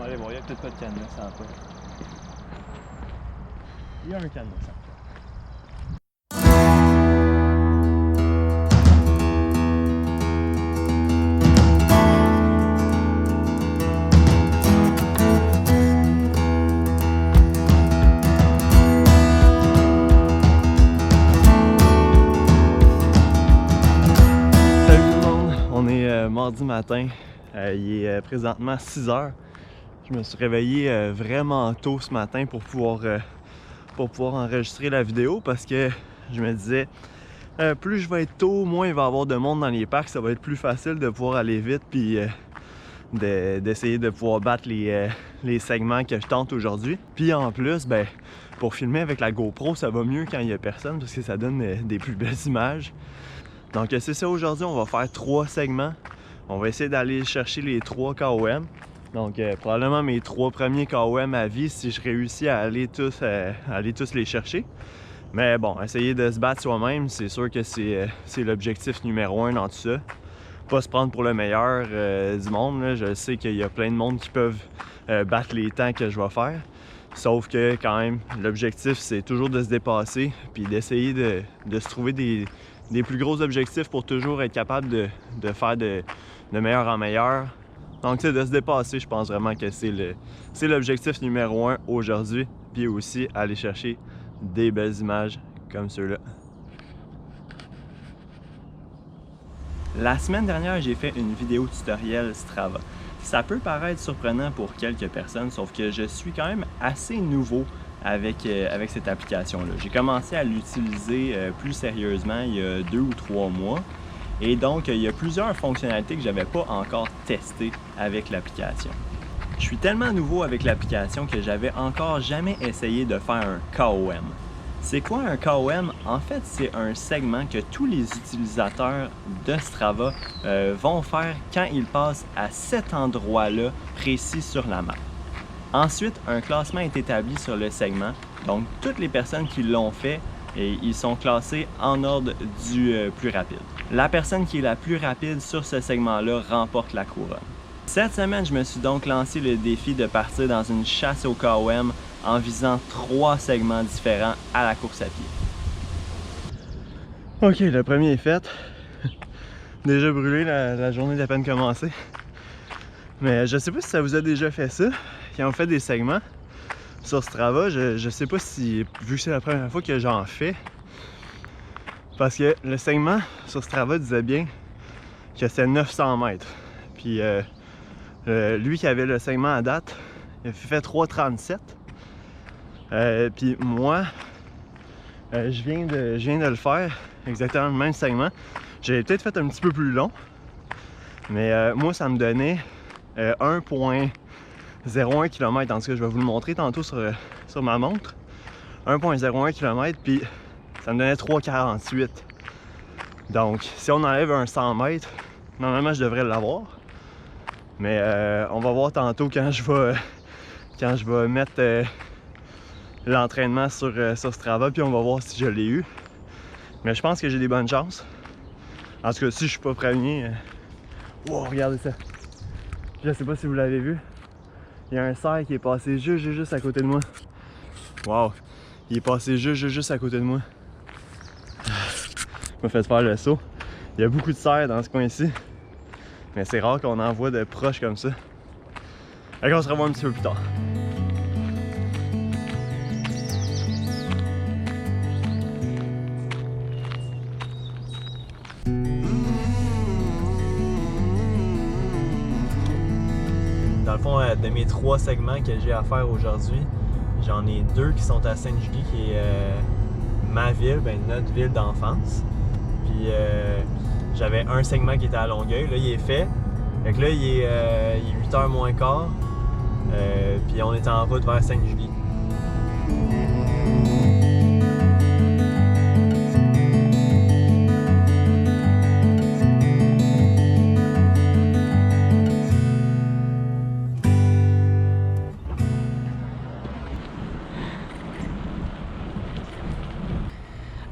On va aller voir, il n'y a peut-être pas de cadenas sans pas. Il y a un cadenas sans pas. Salut tout le monde, on est mardi matin, il est présentement 6 h. Je me suis réveillé vraiment tôt ce matin pour pouvoir enregistrer la vidéo parce que je me disais plus je vais être tôt, moins il va y avoir de monde dans les parcs, ça va être plus facile de pouvoir aller vite puis d'essayer de pouvoir battre les segments que je tente aujourd'hui. Puis en plus, ben, pour filmer avec la GoPro, ça va mieux quand il n'y a personne parce que ça donne des plus belles images. Donc c'est ça, aujourd'hui on va faire 3 segments. On va essayer d'aller chercher les 3 KOM. Donc probablement mes 3 premiers KOM à vie si je réussis à aller tous les chercher. Mais bon, essayer de se battre soi-même, c'est sûr que c'est l'objectif numéro 1 dans tout ça. Pas se prendre pour le meilleur du monde, là. Je sais qu'il y a plein de monde qui peuvent battre les temps que je vais faire. Sauf que quand même, l'objectif c'est toujours de se dépasser puis d'essayer de se trouver des plus gros objectifs pour toujours être capable de faire de meilleur en meilleur. Donc c'est de se dépasser, je pense vraiment que c'est l'objectif numéro 1 aujourd'hui. Puis aussi aller chercher des belles images comme ceux-là. La semaine dernière, j'ai fait une vidéo tutoriel Strava. Ça peut paraître surprenant pour quelques personnes, sauf que je suis quand même assez nouveau avec cette application-là. J'ai commencé à l'utiliser plus sérieusement il y a 2 ou 3 mois. Et donc, il y a plusieurs fonctionnalités que je n'avais pas encore testées avec l'application. Je suis tellement nouveau avec l'application que j'avais encore jamais essayé de faire un KOM. C'est quoi un KOM? En fait, c'est un segment que tous les utilisateurs de Strava vont faire quand ils passent à cet endroit-là précis sur la map. Ensuite, un classement est établi sur le segment. Donc, toutes les personnes qui l'ont fait, ils sont classés en ordre du plus rapide. La personne qui est la plus rapide sur ce segment-là remporte la couronne. Cette semaine, je me suis donc lancé le défi de partir dans une chasse au KOM en visant 3 segments différents à la course à pied. Ok, le premier est fait. Déjà brûlé, la journée d'à peine commencée. Mais je sais pas si ça vous a déjà fait ça, qui ont fait des segments sur Strava. Je sais pas si, vu que c'est la première fois que j'en fais, parce que le segment sur Strava disait bien que c'était 900 mètres. Puis lui qui avait le segment à date, il a fait 3,37. Puis moi, je viens de le faire, exactement le même segment. J'ai peut-être fait un petit peu plus long, mais moi ça me donnait 1,01 km. En tout cas, je vais vous le montrer tantôt sur ma montre. 1,01 km, puis ça me donnait 3,48. Donc, si on enlève un 100 mètres, normalement je devrais l'avoir. Mais on va voir tantôt quand je vais mettre l'entraînement sur Strava, puis on va voir si je l'ai eu. Mais je pense que j'ai des bonnes chances. En tout cas, si je suis pas premier... Wow, regardez ça! Je sais pas si vous l'avez vu. Il y a un cerf qui est passé juste à côté de moi. Wow! Il est passé juste à côté de moi. Je me fais faire le saut. Il y a beaucoup de cerfs dans ce coin-ci. Mais c'est rare qu'on en voit de proches comme ça. Allez, on se revoit un petit peu plus tard. Dans le fond, de mes 3 segments que j'ai à faire aujourd'hui, j'en ai 2 qui sont à Sainte-Julie, qui est ma ville, ben, notre ville d'enfance. Puis j'avais un segment qui était à Longueuil, là il est fait. Fait que là il est 8h moins quart, puis on est en route vers Sainte-Julie.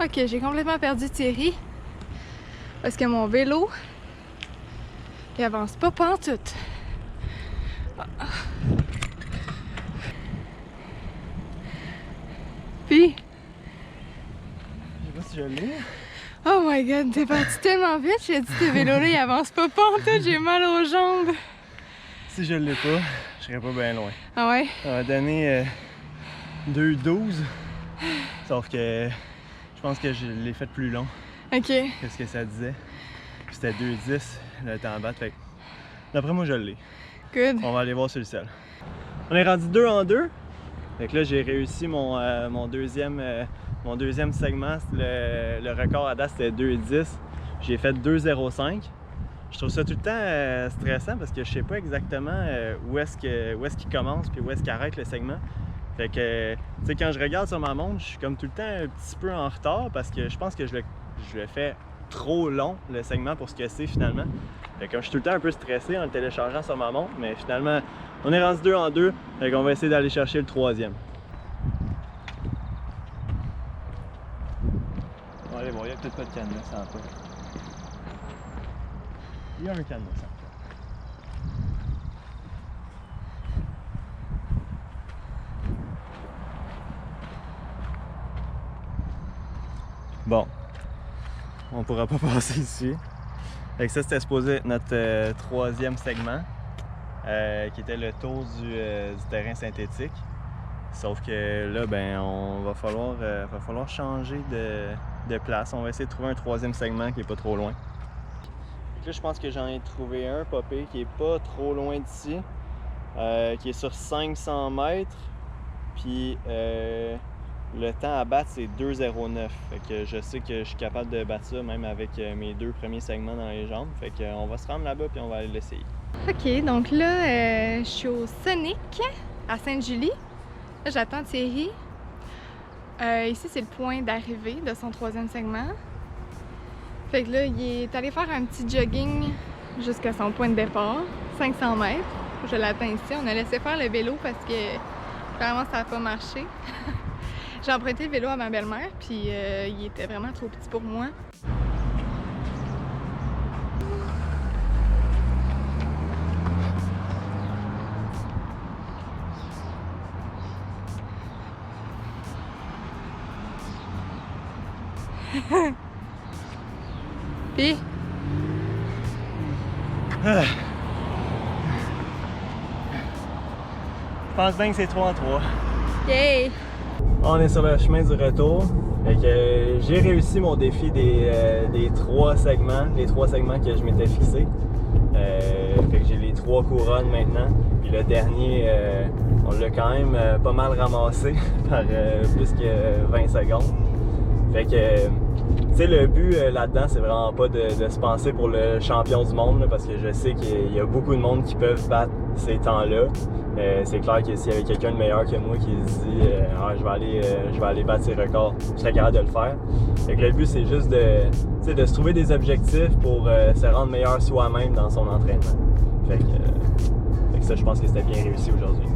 Ok, j'ai complètement perdu Thierry parce que mon vélo il avance pas pantoute. Puis, Je sais pas si je l'ai. oh my god, t'es parti tellement vite, j'ai dit tes vélos là, ils avancent pas pantoute, j'ai mal aux jambes. Si je l'ai pas, je serais pas bien loin. Ah ouais? Ça m'a donné 2,12. Sauf que je pense que je l'ai fait plus long Ok. que ce que ça disait. Puis c'était 2,10 le temps à battre. Fait que d'après moi, je l'ai. Good. On va aller voir sur le sel. On est rendu 2 en 2. Fait que là, j'ai réussi mon deuxième segment. Le record à date, c'était 2,10. J'ai fait 2,05. Je trouve ça tout le temps stressant parce que je sais pas exactement où est-ce qu'il commence puis où est-ce qu'il arrête le segment. Fait que, tu sais, quand je regarde sur ma montre, je suis comme tout le temps un petit peu en retard parce que je pense que je le fais trop long, le segment, pour ce que c'est finalement. Fait que je suis tout le temps un peu stressé en le téléchargeant sur ma montre, mais finalement, on est rendu 2 en 2. Fait qu'on va essayer d'aller chercher le troisième. On va aller voir, il n'y a peut-être pas de cadenas, ça va pas. Il y a un cadenas, ça. Bon, on pourra pas passer ici. Fait que ça, c'était supposé être notre troisième segment, qui était le tour du terrain synthétique. Sauf que là, ben, va falloir changer de place. On va essayer de trouver un troisième segment qui est pas trop loin. Donc là, je pense que j'en ai trouvé un, popé, qui est pas trop loin d'ici, qui est sur 500 mètres. Puis le temps à battre, c'est 2,09. Fait que je sais que je suis capable de battre ça même avec mes 2 premiers segments dans les jambes. Fait qu'on va se rendre là-bas puis on va aller l'essayer. Ok, donc là, je suis au Sonic à Sainte-Julie. Là, j'attends Thierry. Ici, c'est le point d'arrivée de son troisième segment. Fait que là, il est allé faire un petit jogging jusqu'à son point de départ, 500 mètres. Je l'attends ici. On a laissé faire le vélo parce que clairement, ça n'a pas marché. J'ai emprunté le vélo à ma belle-mère, puis il était vraiment trop petit pour moi. Puis? Je pense bien que c'est 3 en 3. Yay! On est sur le chemin du retour. Fait que j'ai réussi mon défi des 3 segments, les 3 segments que je m'étais fixé. Fait que j'ai les 3 couronnes maintenant. Puis le dernier, on l'a quand même pas mal ramassé par plus que 20 secondes. Fait que, tu sais, le but là-dedans, c'est vraiment pas de se penser pour le champion du monde, là, parce que je sais qu'il y a beaucoup de monde qui peuvent battre ces temps-là. C'est clair que s'il y avait quelqu'un de meilleur que moi qui se dit je vais aller battre ses records, je serais capable de le faire. Fait que le but, c'est juste de se trouver des objectifs pour se rendre meilleur soi-même dans son entraînement. Fait que ça, je pense que c'était bien réussi aujourd'hui.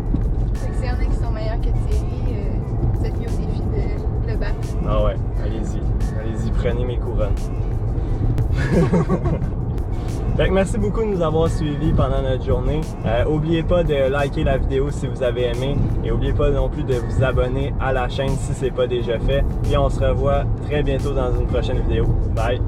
Fait que s'il y en a qui sont meilleurs que Thierry, vous êtes mis au défi de le battre. Ah ouais, allez-y, prenez mes couronnes. Fait que merci beaucoup de nous avoir suivis pendant notre journée. N'oubliez pas de liker la vidéo si vous avez aimé et n'oubliez pas non plus de vous abonner à la chaîne si ce n'est pas déjà fait. Et on se revoit très bientôt dans une prochaine vidéo. Bye!